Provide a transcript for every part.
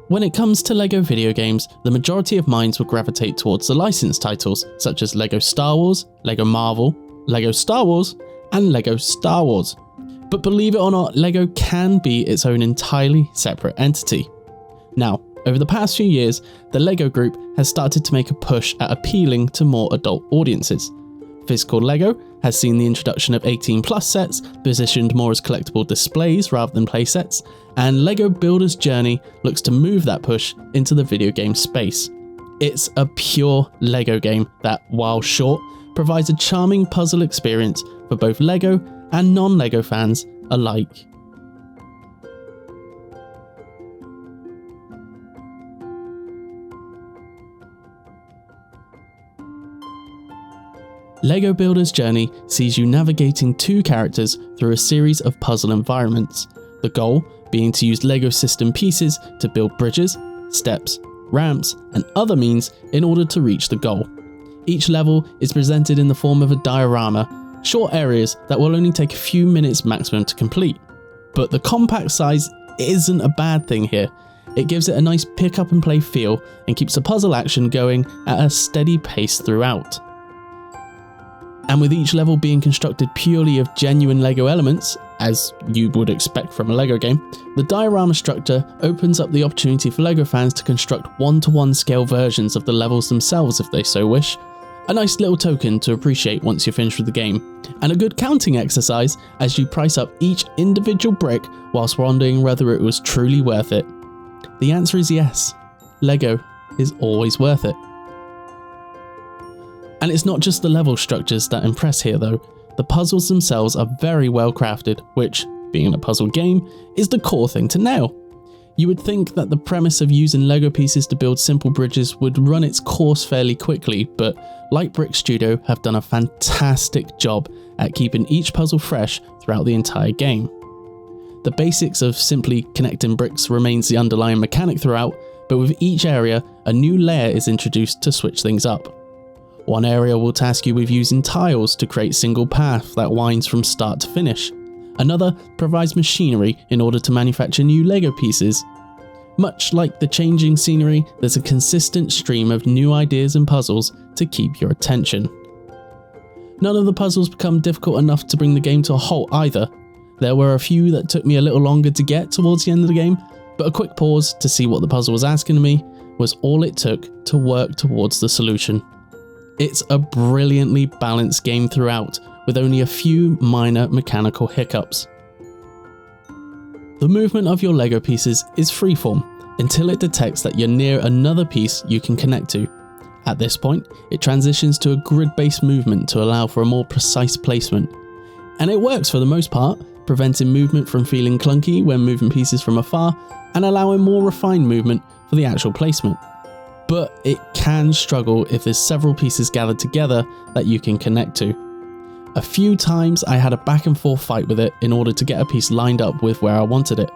When it comes to LEGO video games, the majority of minds will gravitate towards the licensed titles, such as LEGO Star Wars, LEGO Marvel, LEGO Star Wars, and LEGO Star Wars. But believe it or not, LEGO can be its own entirely separate entity. Now, over the past few years, the LEGO Group has started to make a push at appealing to more adult audiences. Physical LEGO has seen the introduction of 18+ sets, positioned more as collectible displays rather than playsets, and LEGO Builder's Journey looks to move that push into the video game space. It's a pure LEGO game that, while short, provides a charming puzzle experience for both LEGO and non-LEGO fans alike. LEGO Builder's Journey sees you navigating two characters through a series of puzzle environments, the goal being to use LEGO system pieces to build bridges, steps, ramps, and other means in order to reach the goal. Each level is presented in the form of a diorama, short areas that will only take a few minutes maximum to complete. But the compact size isn't a bad thing here. It gives it a nice pick up and play feel and keeps the puzzle action going at a steady pace throughout. And with each level being constructed purely of genuine LEGO elements, as you would expect from a LEGO game, the diorama structure opens up the opportunity for LEGO fans to construct one-to-one scale versions of the levels themselves if they so wish. A nice little token to appreciate once you're finished with the game, and a good counting exercise as you price up each individual brick whilst wondering whether it was truly worth it. The answer is yes. LEGO is always worth it. And it's not just the level structures that impress here though. The puzzles themselves are very well crafted, which, being a puzzle game, is the core thing to nail. You would think that the premise of using LEGO pieces to build simple bridges would run its course fairly quickly, but Light Brick Studio have done a fantastic job at keeping each puzzle fresh throughout the entire game. The basics of simply connecting bricks remains the underlying mechanic throughout, but with each area, a new layer is introduced to switch things up. One area will task you with using tiles to create single path that winds from start to finish. Another provides machinery in order to manufacture new LEGO pieces. Much like the changing scenery, there's a consistent stream of new ideas and puzzles to keep your attention. None of the puzzles become difficult enough to bring the game to a halt either. There were a few that took me a little longer to get towards the end of the game, but a quick pause to see what the puzzle was asking of me was all it took to work towards the solution. It's a brilliantly balanced game throughout, with only a few minor mechanical hiccups. The movement of your LEGO pieces is freeform until it detects that you're near another piece you can connect to. At this point, it transitions to a grid-based movement to allow for a more precise placement. And it works for the most part, preventing movement from feeling clunky when moving pieces from afar and allowing more refined movement for the actual placement. But it can struggle if there's several pieces gathered together that you can connect to. A few times I had a back and forth fight with it in order to get a piece lined up with where I wanted it.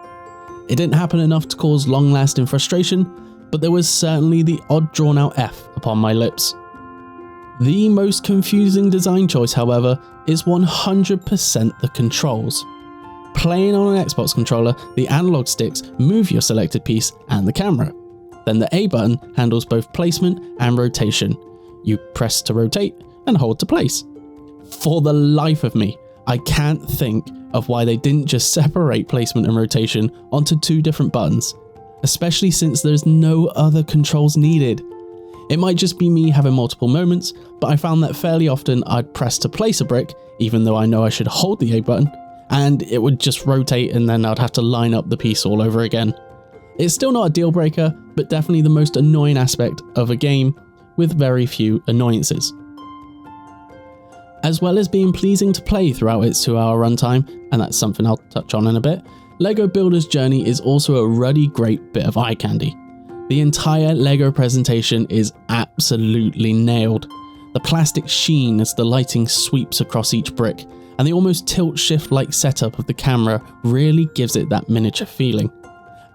It didn't happen enough to cause long lasting frustration, but there was certainly the odd drawn out F upon my lips. The most confusing design choice, however, is 100% the controls. Playing on an Xbox controller, the analog sticks move your selected piece and the camera. Then the A button handles both placement and rotation. You press to rotate and hold to place. For the life of me, I can't think of why they didn't just separate placement and rotation onto two different buttons, especially since there's no other controls needed. It might just be me having multiple moments, but I found that fairly often I'd press to place a brick, even though I know I should hold the A button, and it would just rotate and then I'd have to line up the piece all over again. It's still not a deal breaker, but definitely the most annoying aspect of a game with very few annoyances. As well as being pleasing to play throughout its 2-hour runtime, and that's something I'll touch on in a bit, LEGO Builder's Journey is also a ruddy great bit of eye candy. The entire LEGO presentation is absolutely nailed. The plastic sheen as the lighting sweeps across each brick, and the almost tilt-shift-like setup of the camera really gives it that miniature feeling.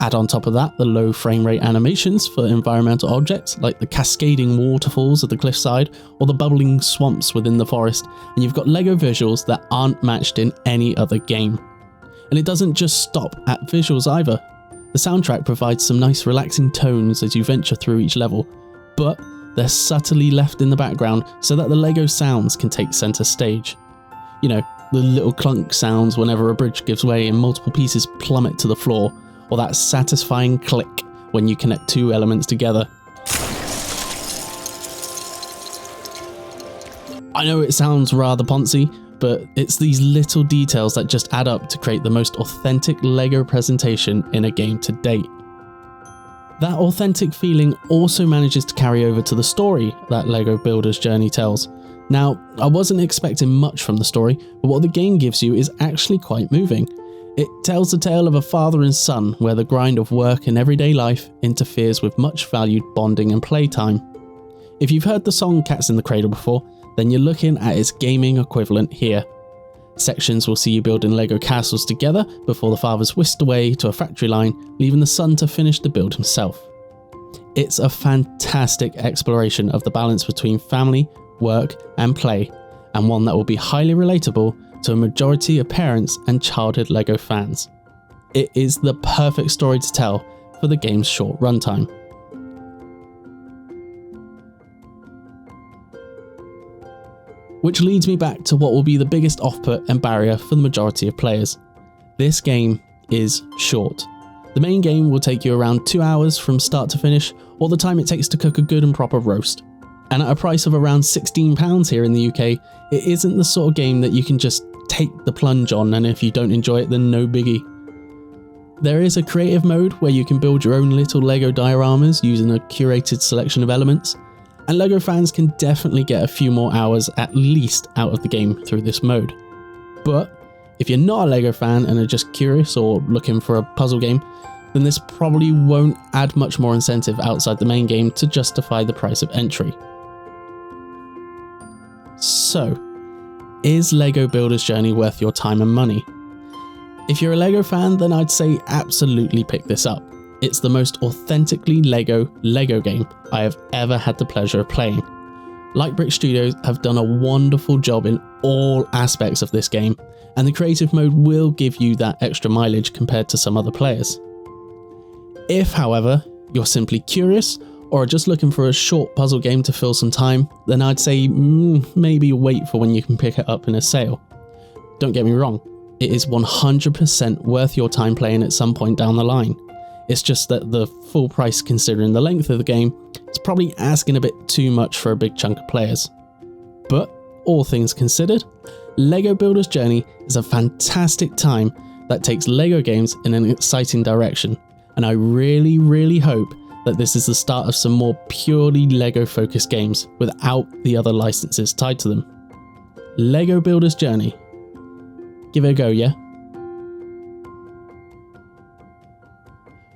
Add on top of that the low frame rate animations for environmental objects like the cascading waterfalls of the cliffside or the bubbling swamps within the forest, and you've got LEGO visuals that aren't matched in any other game. And it doesn't just stop at visuals either. The soundtrack provides some nice relaxing tones as you venture through each level, but they're subtly left in the background so that the LEGO sounds can take centre stage. You know, the little clunk sounds whenever a bridge gives way and multiple pieces plummet to the floor, or that satisfying click when you connect two elements together. I know it sounds rather poncy, but it's these little details that just add up to create the most authentic LEGO presentation in a game to date. That authentic feeling also manages to carry over to the story that LEGO Builder's Journey tells. Now, I wasn't expecting much from the story, but what the game gives you is actually quite moving. It tells the tale of a father and son where the grind of work and everyday life interferes with much valued bonding and playtime. If you've heard the song Cats in the Cradle before, then you're looking at its gaming equivalent here. Sections will see you building LEGO castles together before the father's whisked away to a factory line, leaving the son to finish the build himself. It's a fantastic exploration of the balance between family, work and play, and one that will be highly relatable to a majority of parents and childhood LEGO fans. It is the perfect story to tell for the game's short runtime. Which leads me back to what will be the biggest off-put and barrier for the majority of players. This game is short. The main game will take you around 2 hours from start to finish, or the time it takes to cook a good and proper roast. And at a price of around £16 here in the UK, it isn't the sort of game that you can just take the plunge on, and if you don't enjoy it then no biggie. There is a creative mode where you can build your own little LEGO dioramas using a curated selection of elements, and LEGO fans can definitely get a few more hours at least out of the game through this mode. But if you're not a LEGO fan and are just curious or looking for a puzzle game, then this probably won't add much more incentive outside the main game to justify the price of entry. So, is LEGO Builder's Journey worth your time and money? If you're a LEGO fan, then I'd say absolutely pick this up. It's the most authentically LEGO game I have ever had the pleasure of playing. Lightbrick Studios have done a wonderful job in all aspects of this game, and the creative mode will give you that extra mileage compared to some other players. If, however, you're simply curious or are just looking for a short puzzle game to fill some time, then I'd say maybe wait for when you can pick it up in a sale. Don't get me wrong, it is 100% worth your time playing at some point down the line. It's just that the full price considering the length of the game is probably asking a bit too much for a big chunk of players. But all things considered, LEGO Builder's Journey is a fantastic time that takes LEGO games in an exciting direction, and I really hope that this is the start of some more purely LEGO focused games without the other licenses tied to them. LEGO Builder's Journey. Give it a go, yeah?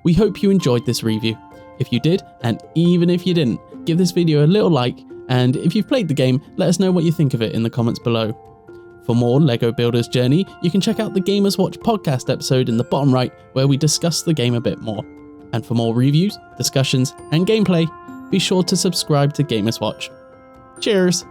We hope you enjoyed this review. If you did, and even if you didn't, give this video a little like, and if you've played the game, let us know what you think of it in the comments below. For more LEGO Builder's Journey, you can check out the Gamers Watch podcast episode in the bottom right where we discuss the game a bit more. And for more reviews, discussions, and gameplay, be sure to subscribe to Gamers Watch. Cheers!